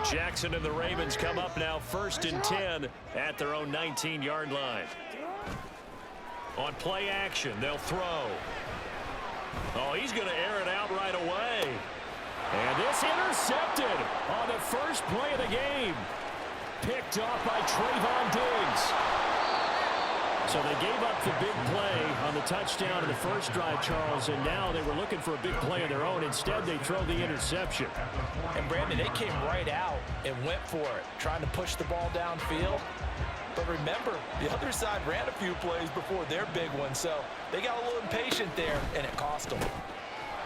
Jackson and the Ravens come up now 1st and 10 at their own 19-yard line. On play action, they'll throw. Oh, he's going to air it out right away. And this intercepted on the first play of the game. Picked off by Trayvon Diggs. So they gave up the big play on the touchdown in the first drive, Charles, and now they were looking for a big play of their own. Instead, they throw the interception. And, Brandon, they came right out and went for it, trying to push the ball downfield. But remember, the other side ran a few plays before their big one, so they got a little impatient there, and it cost them.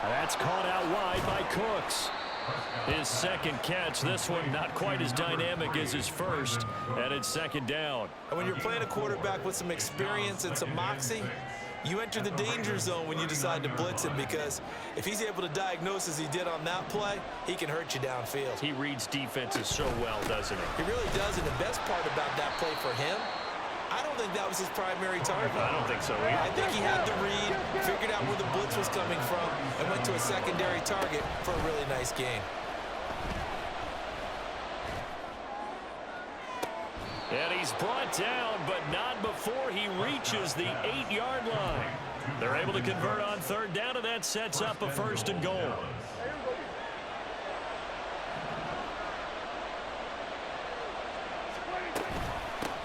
That's caught out wide by Cooks. His second catch, this one not quite as dynamic as his first, and it's 2nd down. And when you're playing a quarterback with some experience and some moxie, you enter the danger zone when you decide to blitz him, because if he's able to diagnose as he did on that play, he can hurt you downfield. He reads defenses so well, doesn't he? He really does, and the best part about that play for him, I don't think that was his primary target. I don't think so either. I think he had the read, figured out where the blitz was coming from, and went to a secondary target for a really nice game. And he's brought down, but not before he reaches the 8-yard line. They're able to convert on 3rd down, and that sets up a 1st and goal.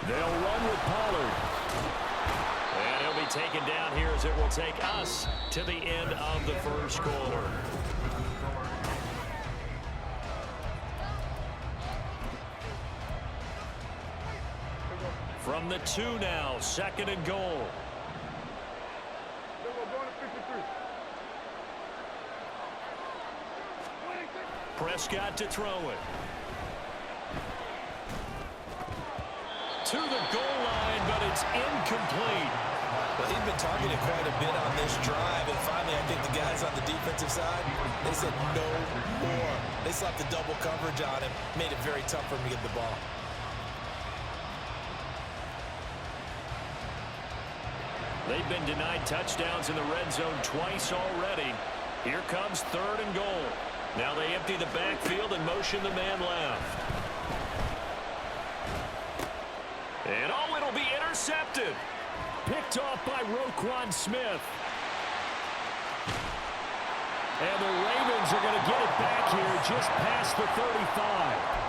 They'll run with Pollard. And he'll be taken down here as it will take us to the end of the first quarter. From the 2 now, 2nd and goal. Prescott to throw it. To the goal line, but it's incomplete. Well, he's been targeted quite a bit on this drive, and finally I think the guys on the defensive side, they said no more. They slapped the double coverage on him, made it very tough for him to get the ball. They've been denied touchdowns in the red zone twice already. Here comes 3rd and goal. Now they empty the backfield and motion the man left. And oh, it'll be intercepted. Picked off by Roquan Smith. And the Ravens are going to get it back here just past the 35.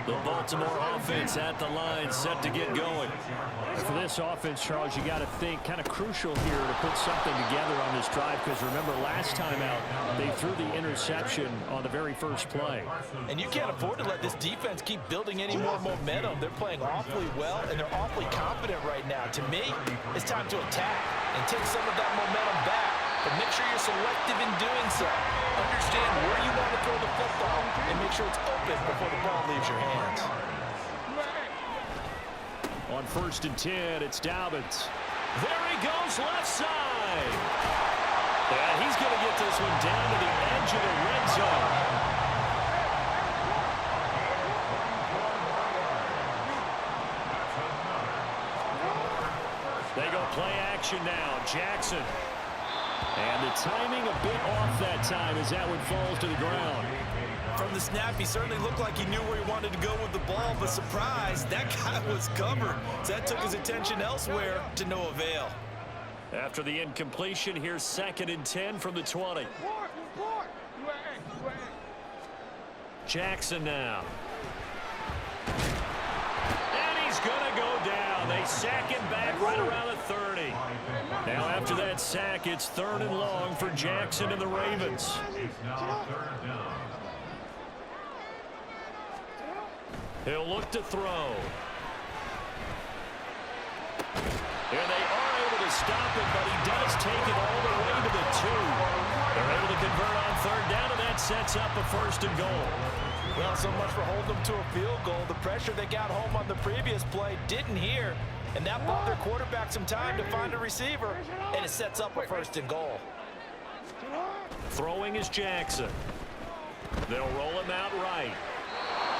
The Baltimore offense at the line, set to get going. For this offense, Charles, you got to think kind of crucial here to put something together on this drive, because remember last time out they threw the interception on the very first play. And you can't afford to let this defense keep building any more momentum. They're playing awfully well, and they're awfully confident right now. To me, it's time to attack and take some of that momentum back. But make sure you're selective in doing so. Understand where you want to throw the football and make sure it's open before the ball leaves your hands. On 1st and 10, it's Dobbins. There he goes, left side. Yeah, he's going to get this one down to the edge of the red zone. They go play action now. Jackson. And the timing a bit off that time as that one falls to the ground. From the snap, he certainly looked like he knew where he wanted to go with the ball, but surprise, that guy was covered. So that took his attention elsewhere to no avail. After the incompletion, here's 2nd and 10 from the 20. Jackson now. And he's going to go down. They sack him back right around the 30. Now after that sack, it's 3rd and long for Jackson and the Ravens. He'll look to throw. And they are able to stop him, but he does take it all the way to the 2. They're able to convert on 3rd down, and that sets up a 1st and goal. Well, so much for holding them to a field goal. The pressure they got home on the previous play didn't hear, and that bought their quarterback some time to find a receiver, and it sets up a 1st and goal. Throwing is Jackson. They'll roll him out right.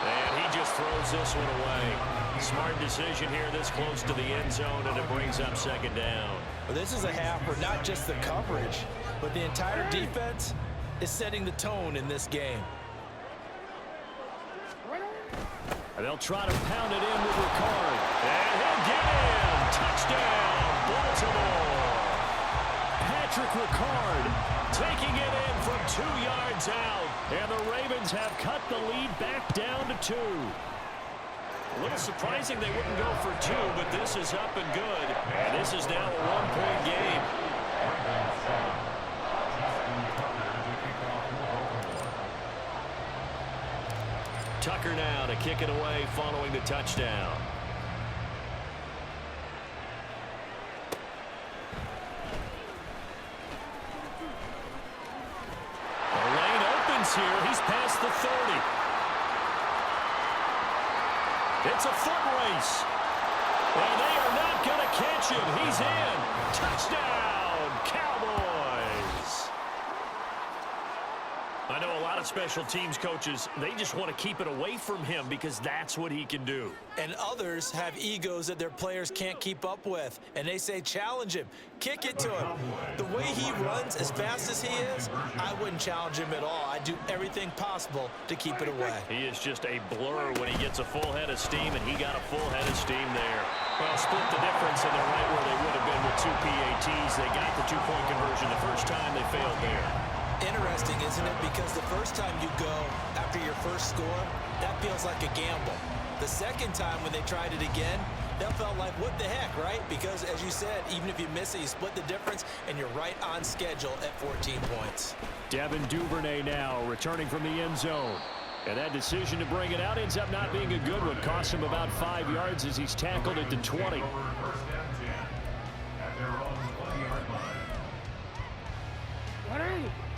And he just throws this one away. Smart decision here this close to the end zone, and it brings up second down. Well, this is a half where not just the coverage, but the entire defense is setting the tone in this game. And they'll try to pound it in with Ricard. And he'll get in. Touchdown, Baltimore. Patrick Ricard taking it in from 2 yards out. And the Ravens have cut the lead back down to 2. A little surprising they wouldn't go for 2, but this is up and good. And this is now a 1-point game. Tucker now to kick it away following the touchdown. The lane opens here. He's past the 30. It's a foot race. And they are not going to catch him. He's in. Touchdown, Cowboys. I know a lot of special teams coaches, they just want to keep it away from him because that's what he can do. And others have egos that their players can't keep up with. And they say, challenge him. Kick it to him. The way he runs as fast as he is, I wouldn't challenge him at all. I'd do everything possible to keep it away. He is just a blur when he gets a full head of steam, and he got a full head of steam there. Well, split the difference, and they're right where they would have been with 2 PATs. They got the 2-point conversion the first time. They failed there. Interesting, isn't it? Because the first time you go after your first score, that feels like a gamble. The second time when they tried it again, that felt like, what the heck, right? Because, as you said, even if you miss it, you split the difference, and you're right on schedule at 14 points. Devin Duvernay now returning from the end zone. And that decision to bring it out ends up not being a good one. Cost him about 5 yards as he's tackled at the 20.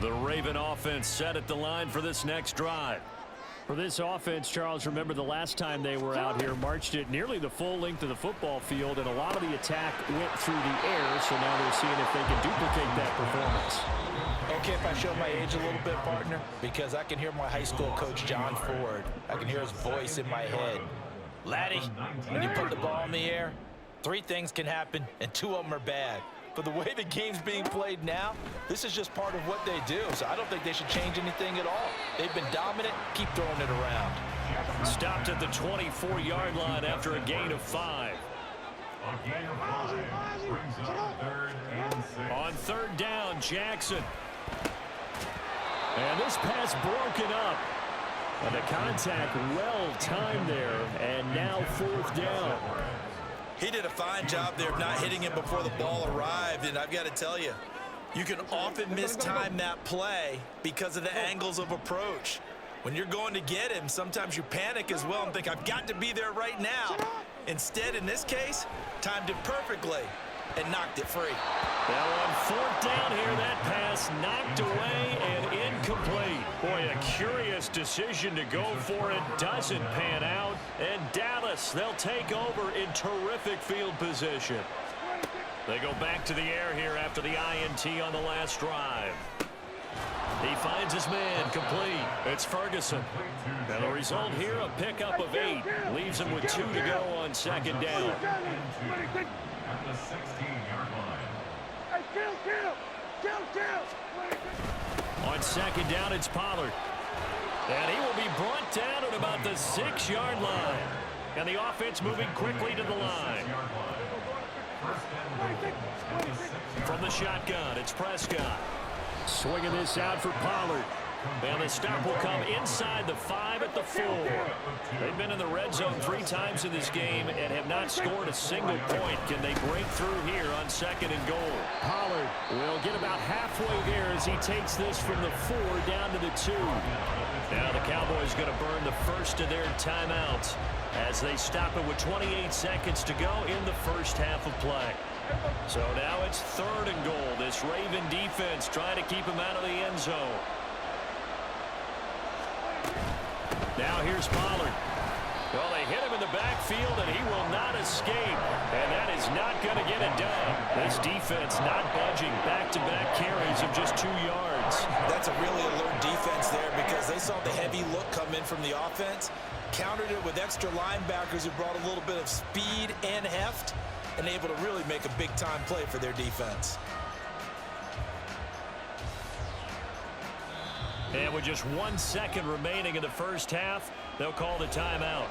The Raven offense set at the line for this next drive. For this offense, Charles, remember the last time they were out here, marched it nearly the full length of the football field, and a lot of the attack went through the air, so now they're seeing if they can duplicate that performance. Okay, if I show my age a little bit, partner, because I can hear my high school coach, John Ford. I can hear his voice in my head. Laddie, when you put the ball in the air, 3 things can happen, and 2 of them are bad. But the way the game's being played now, this is just part of what they do. So I don't think they should change anything at all. They've been dominant. Keep throwing it around. Stopped at the 24-yard line after a gain of 5. On 3rd down, Jackson. And this pass broken up. And the contact well timed there. And now 4th down. He did a fine job there of not hitting him before the ball arrived, and I've got to tell you, you can often mistime that play because of the angles of approach. When you're going to get him, sometimes you panic as well and think, I've got to be there right now. Instead, in this case, timed it perfectly and knocked it free. Now on 4th down here, that pass knocked away and incomplete. Boy, a curious decision to go for it. Doesn't pan out. And Dallas, they'll take over in terrific field position. They go back to the air here after the INT on the last drive. He finds his man complete. It's Ferguson. And the result here, a pickup of 8. Leaves him with 2 to go on 2nd down. At the 16-yard line. Hey, On 2nd down, it's Pollard. And he will be brought down at about the 6-yard line. And the offense moving quickly to the line. From the shotgun, it's Prescott. Swinging this out for Pollard. And the stop will come inside the 5 at the 4. They've been in the red zone 3 times in this game and have not scored a single point. Can they break through here on 2nd and goal? Pollard will get about halfway there as he takes this from the 4 down to the 2. Now the Cowboys going to burn the first of their timeouts as they stop it with 28 seconds to go in the first half of play. So now it's 3rd and goal. This Raven defense trying to keep him out of the end zone. Now here's Pollard. Well, they hit him in the backfield, and he will not escape. And that is not going to get it done. This defense not budging. Back-to-back carries of just 2 yards. That's a really alert defense there because they saw the heavy look come in from the offense, countered it with extra linebackers who brought a little bit of speed and heft, and able to really make a big-time play for their defense. And with just 1 second remaining in the first half, they'll call the timeout.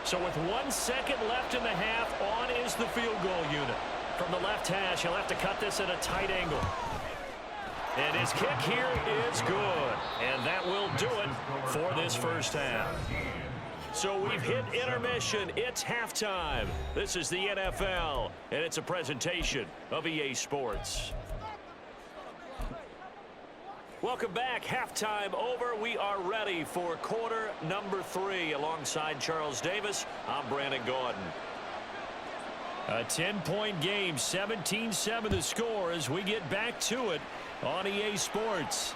So with 1 second left in the half, on is the field goal unit. From the left hash, he'll have to cut this at a tight angle. And his kick here is good. And that will do it for this first half. So we've hit intermission. It's halftime. This is the NFL, and it's a presentation of EA Sports. Welcome back. Halftime over. We are ready for quarter number 3. Alongside Charles Davis, I'm Brandon Gaudin. A 10-point game, 17-7 the score as we get back to it on EA Sports.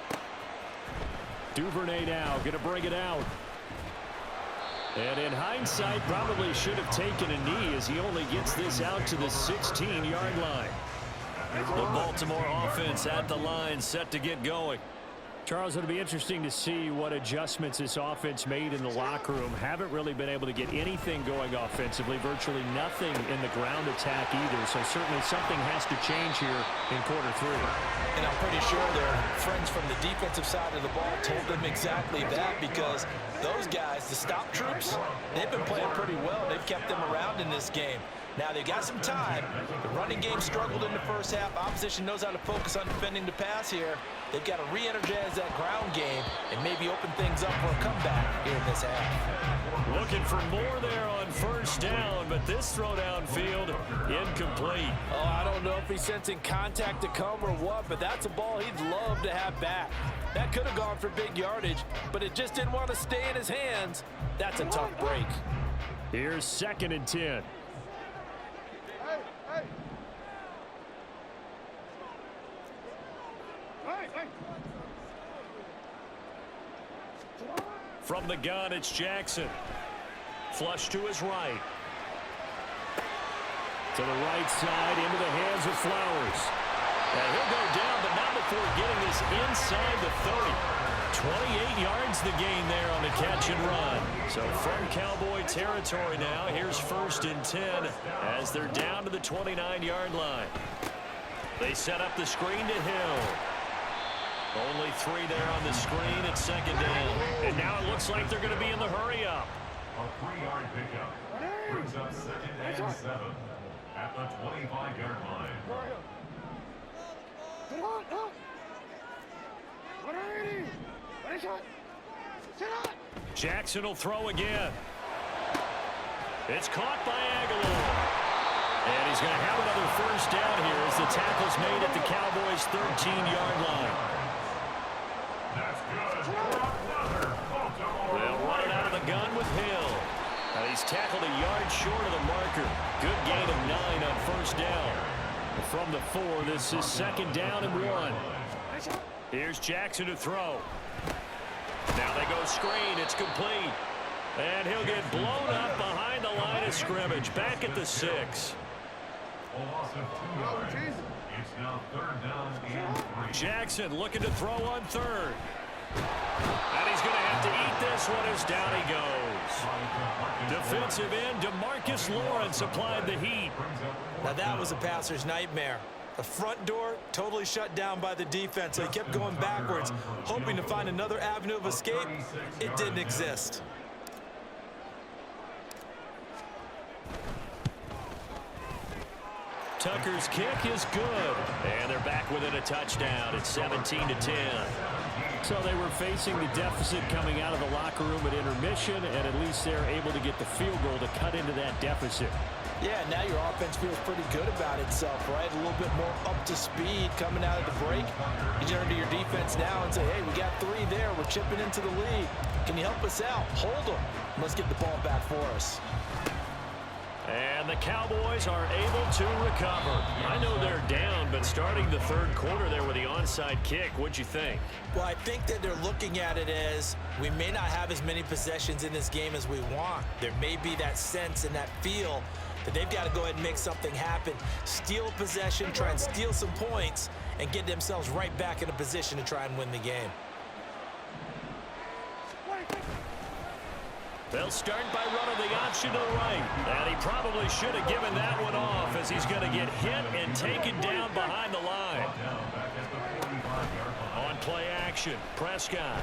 Duvernay now going to bring it out. And in hindsight, probably should have taken a knee as he only gets this out to the 16-yard line. The Baltimore offense at the line, set to get going. Charles, it'll be interesting to see what adjustments this offense made in the locker room. Haven't really been able to get anything going offensively, virtually nothing in the ground attack either. So certainly something has to change here in quarter 3. And I'm pretty sure their friends from the defensive side of the ball told them exactly that, because those guys, the stop troops, they've been playing pretty well. They've kept them around in this game. Now, they've got some time. The running game struggled in the first half. Opposition knows how to focus on defending the pass here. They've got to re-energize that ground game and maybe open things up for a comeback here in this half. Looking for more there on first down, but this throw downfield incomplete. Oh, I don't know if he's sensing contact to come or what, but that's a ball he'd love to have back. That could have gone for big yardage, but it just didn't want to stay in his hands. That's a tough break. Here's 2nd and 10. From the gun, it's Jackson. Flush to his right. To the right side, into the hands of Flowers. And he'll go down, but not before getting this inside the 30. 28 yards the gain there on the catch and run. So from Cowboy territory now, here's 1st and 10 as they're down to the 29-yard line. They set up the screen to Hill. Only 3 there on the screen at 2nd down. And now it looks like they're going to be in the hurry up. A 3-yard pickup brings up 2nd and 7 at the 25-yard line. Jackson will throw again. It's caught by Aguilar. And he's going to have another first down here as the tackle's made at the Cowboys' 13-yard line. That's good for another Baltimore. They'll run it out of the gun with Hill. And he's tackled a yard short of the marker. Good gain of 9 on first down. From the 4, this is 2nd down and 1. Here's Jackson to throw. Now they go screen. It's complete. And he'll get blown up behind the line of scrimmage. Back at the 6. A loss of 2 yards. It's now 3rd down and 3. Jackson looking to throw on 3rd. And he's going to have to eat this one as down he goes. Defensive end DeMarcus Lawrence applied the heat. Now that was a passer's nightmare. The front door totally shut down by the defense, so he kept going backwards, hoping to find another avenue of escape. It didn't exist. Tucker's kick is good. And they're back within a touchdown. It's 17-10. So they were facing the deficit coming out of the locker room at intermission, and at least they're able to get the field goal to cut into that deficit. Yeah, now your offense feels pretty good about itself, right? A little bit more up to speed coming out of the break. You turn to your defense now and say, hey, we got 3 there. We're chipping into the lead. Can you help us out? Hold them. Let's get the ball back for us. And the Cowboys are able to recover. I know they're down, but starting the third quarter there with the onside kick, what'd you think? Well, I think that they're looking at it as we may not have as many possessions in this game as we want. There may be that sense and that feel that they've got to go ahead and make something happen, steal possession, try and steal some points, and get themselves right back in a position to try and win the game. They'll start by running the option to the right. And he probably should have given that one off as he's going to get hit and taken down behind the line. On play action, Prescott.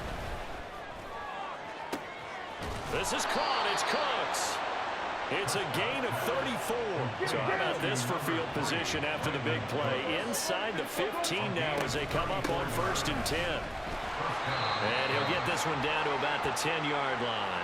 This is caught. It's Cooks. It's a gain of 34. So how about this for field position after the big play? Inside the 15 now as they come up on 1st and 10. And he'll get this one down to about the 10-yard line.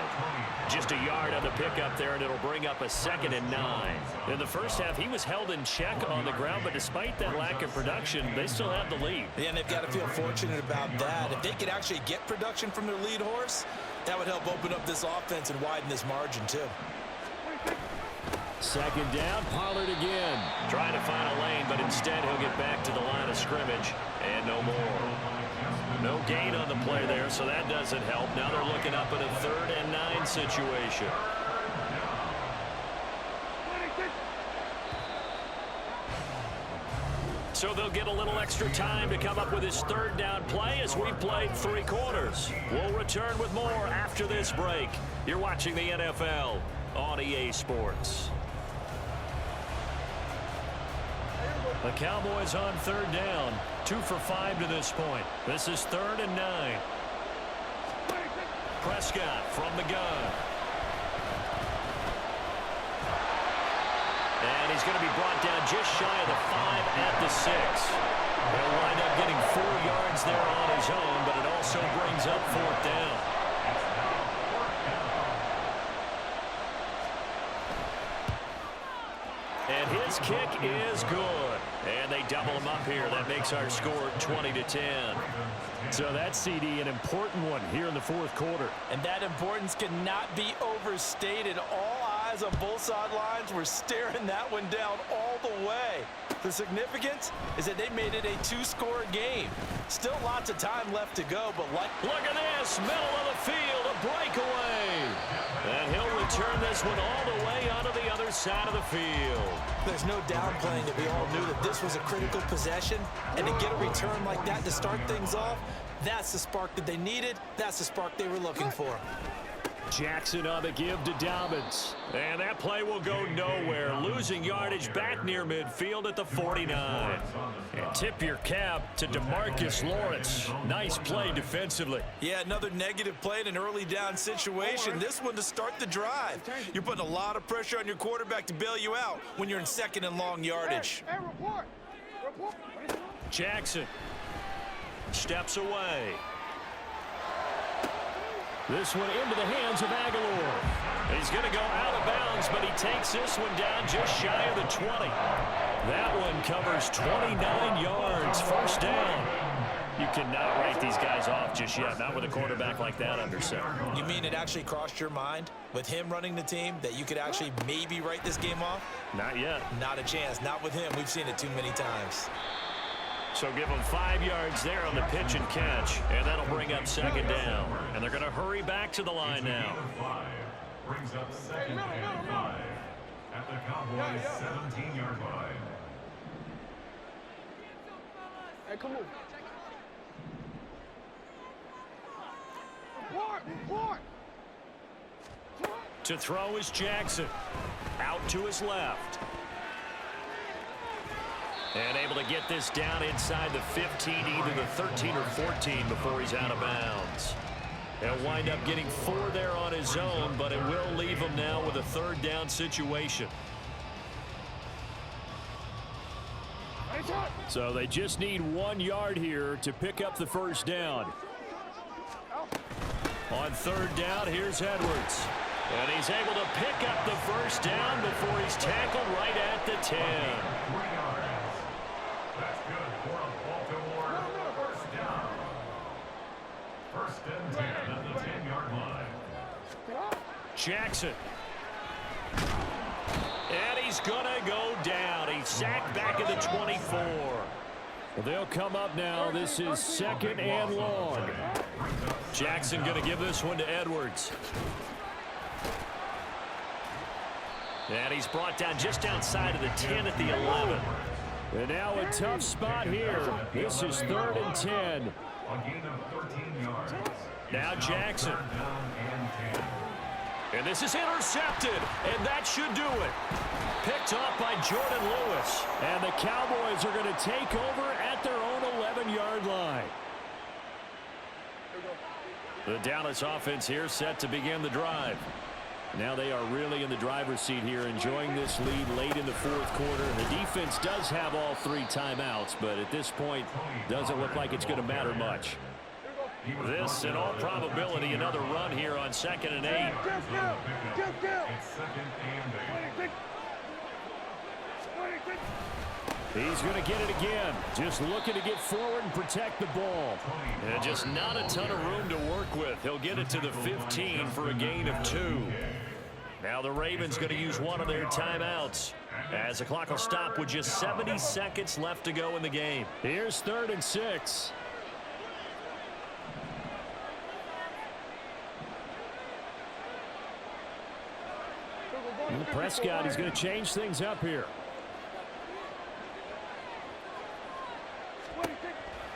Just a yard on the pickup there, and it'll bring up a 2nd and 9. In the first half, he was held in check on the ground, but despite that lack of production, they still have the lead. Yeah, and they've got to feel fortunate about that. If they could actually get production from their lead horse, that would help open up this offense and widen this margin, too. 2nd down, Pollard again. Trying to find a lane, but instead he'll get back to the line of scrimmage, and no more. No gain on the play there, so that doesn't help. Now they're looking up at a 3rd and 9 situation. So they'll get a little extra time to come up with his 3rd down play as we've played 3 quarters. We'll return with more after this break. You're watching the NFL on EA Sports. The Cowboys on 3rd down. 2 for 5 to this point. This is 3rd and 9. Prescott from the gun. And he's going to be brought down just shy of the 5 at the 6. He'll wind up getting 4 yards there on his own, but it also brings up 4th down. And his kick is good. And they double him up here. That makes our score 20-10. So that's, CD, an important one here in the 4th quarter. And that importance cannot be overstated. All eyes on both sidelines were staring that one down all the way. The significance is that they made it a 2-score game. Still lots of time left to go, but look at this, middle of the field, a breakaway. And he'll return this one all the way onto the other side of the field. There's no downplaying that we all knew that this was a critical possession, and to get a return like that to start things off, that's the spark that they needed. That's the spark they were looking for. Jackson on the give to Dobbins. And that play will go nowhere. Losing yardage back near midfield at the 49. And tip your cap to DeMarcus Lawrence. Nice play defensively. Yeah, another negative play in an early down situation. This one to start the drive. You're putting a lot of pressure on your quarterback to bail you out when you're in 2nd and long yardage. Jackson steps away. This one into the hands of Aguilar. He's going to go out of bounds, but he takes this one down just shy of the 20. That one covers 29 yards. 1st down. You cannot write these guys off just yet, not with a quarterback like that under center. You mean it actually crossed your mind with him running the team that you could actually maybe write this game off? Not yet. Not a chance. Not with him. We've seen it too many times. So give them 5 yards there on the pitch and catch, and that'll bring up 2nd down. And they're going to hurry back to the line now. Brings up 2nd and 5 at the Cowboys' 17-yard line. Hey, come on. Report. To throw is Jackson. Out to his left. And able to get this down inside the 15, either the 13 or 14 before he's out of bounds. He'll wind up getting 4 there on his own, but it will leave him now with a 3rd down situation. So they just need 1 yard here to pick up the 1st down. On 3rd down, here's Edwards. And he's able to pick up the 1st down before he's tackled right at the 10. That's good for a Baltimore 1st down. 1st and 10 at the 10-yard line. Jackson. And he's going to go down. He's sacked back at the 24. They'll come up now. This is 2nd and long. Jackson going to give this one to Edwards. And he's brought down just outside of the 10 at the 11. And now a tough spot here. This is 3rd and 10. A gain of 13 yards. Now Jackson. Down and 10. And this is intercepted. And that should do it. Picked off by Jordan Lewis. And the Cowboys are going to take over at their own 11-yard line. The Dallas offense here set to begin the drive. Now they are really in the driver's seat here, enjoying this lead late in the 4th quarter. The defense does have all 3 timeouts, but at this point, doesn't look like it's going to matter much. This, in all probability, another run here on 2nd and 8. It's 2nd and 8. He's going to get it again. Just looking to get forward and protect the ball. And just not a ton of room to work with. He'll get it to the 15 for a gain of 2. Now the Ravens going to use one of their timeouts as the clock will stop with just 70 seconds left to go in the game. Here's 3rd and 6. And Prescott is going to change things up here.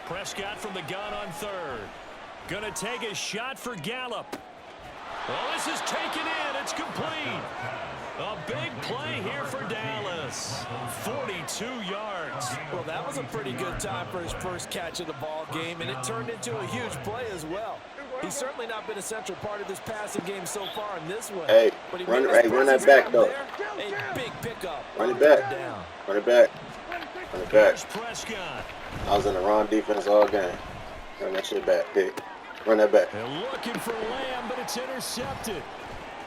Prescott from the gun on 3rd. Going to take a shot for Gallup. Well, this is taken in. It's complete. A big play here for Dallas. 42 yards. Well, that was a pretty good time for his first catch of the ball game, and it turned into a huge play as well. He's certainly not been a central part of this passing game so far in this one. Hey, but he run that presence back, out though. there, a big pickup. Run it back. Down. Run it back. Run it back. Here's Prescott. I was in the wrong defense all game. Run that shit back, pick. Run that back. They're looking for Lamb, but it's intercepted.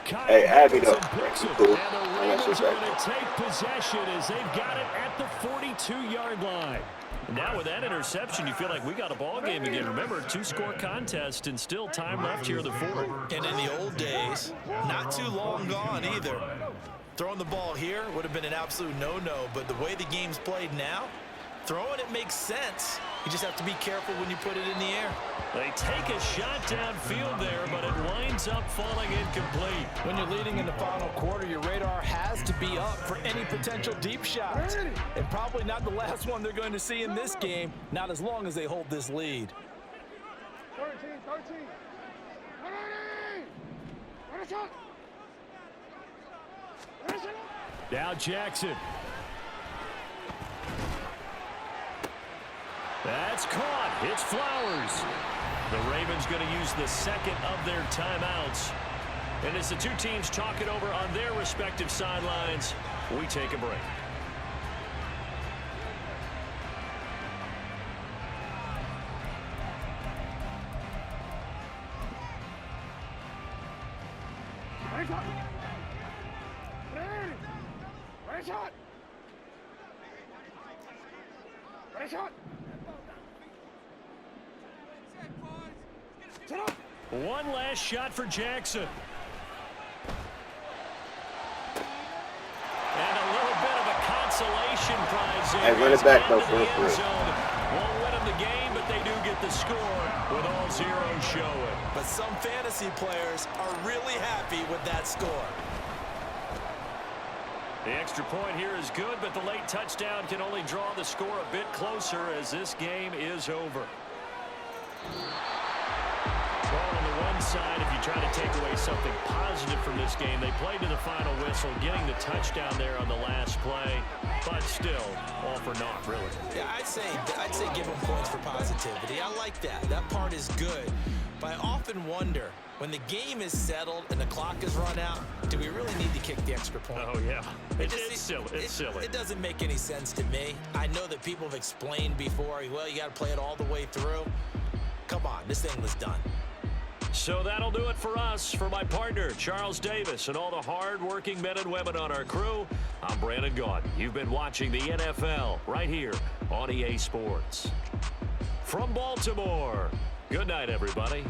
Kyle Hey, Abby, though. Henderson picks it. Cool. And the Run that Ravens shit are back. going to take possession as they've got it at the 42-yard line. Now with that interception, you feel like we got a ball game again. Remember, 2-score contest and still time left here in the 4th. And in the old days, not too long gone either. Throwing the ball here would have been an absolute no-no, but the way the game's played now, throwing it makes sense. You just have to be careful when you put it in the air. They take a shot downfield there, but it winds up falling incomplete. When you're leading in the final quarter, your radar has to be up for any potential deep shots. And probably not the last one they're going to see in this game, not as long as they hold this lead. 13. Now Jackson. That's caught. It's Flowers. The Ravens going to use the 2nd of their timeouts. And as the two teams talk it over on their respective sidelines, we take a break. One last shot for Jackson. And a little bit of a consolation prize there. Hey, run it back, though, for Into the real. end zone. Won't win them the game, but they do get the score with all zeros showing. But some fantasy players are really happy with that score. The extra point here is good, but the late touchdown can only draw the score a bit closer as this game is over. Well, on the one side, if you try to take away something positive from this game, they played to the final whistle, getting the touchdown there on the last play, but still, all for naught, really. Yeah, I'd say give them points for positivity. I like that. That part is good. But I often wonder, when the game is settled and the clock is run out, do we really need to kick the extra point? Oh, yeah. It's silly. It's silly. It doesn't make any sense to me. I know that people have explained before, well, you got to play it all the way through. Come on, this thing was done. So that'll do it for us. For my partner, Charles Davis, and all the hard-working men and women on our crew, I'm Brandon Gaudin. You've been watching the NFL right here on EA Sports. From Baltimore, good night, everybody.